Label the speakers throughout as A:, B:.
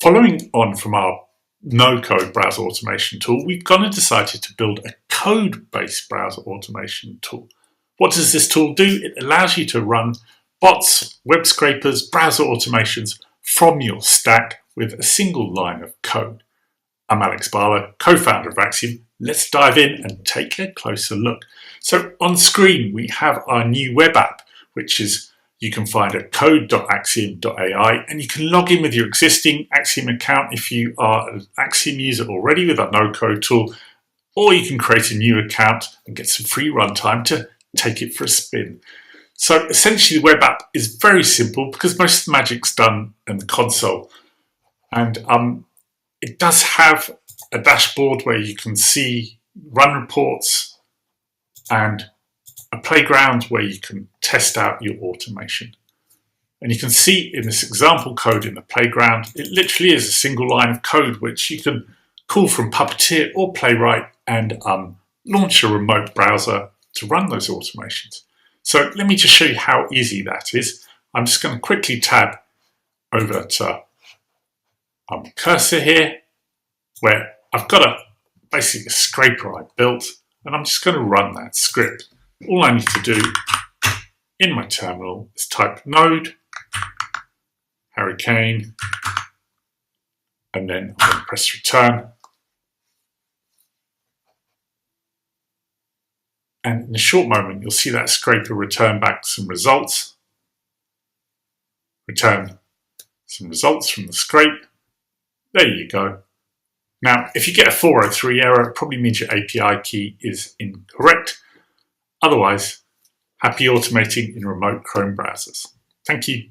A: Following on from our no-code browser automation tool, we've gone and decided to build a code-based browser automation tool. What does this tool do? It allows you to run bots, web scrapers, browser automations from your stack with a single line of code. I'm Alex Barlow, co-founder of Axiom. Let's dive in and take a closer look. So on screen, we have our new web app, which is you can find at code.axiom.ai, and you can log in with your existing Axiom account if you are an Axiom user already with our no-code tool, or you can create a new account and get some free runtime to take it for a spin. So essentially the web app is very simple because most of the magic's done in the console. And it does have a dashboard where you can see run reports and a playground where you can test out your automation. And you can see in this example code in the playground, it literally is a single line of code which you can call from Puppeteer or Playwright and launch a remote browser to run those automations. So let me just show you how easy that is. I'm just going to quickly tab over to cursor here, where I've got basically a scraper I built, and I'm just going to run that script. All I need to do in my terminal is type node, hurricane, and then I'm going to press return. And in a short moment, you'll see that scraper return back some results. Return some results from the scrape. There you go. Now, if you get a 403 error, it probably means your API key is incorrect. Otherwise, happy automating in remote Chrome browsers. Thank you.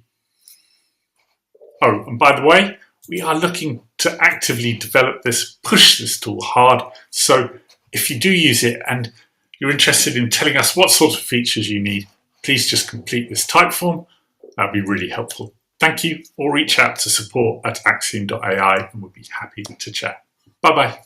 A: Oh, and by the way, we are looking to actively develop this, push this tool hard. So if you do use it and you're interested in telling us what sort of features you need, please just complete this type form. That'd be really helpful. Thank you, or reach out to support@axiom.ai and we'll be happy to chat. Bye-bye.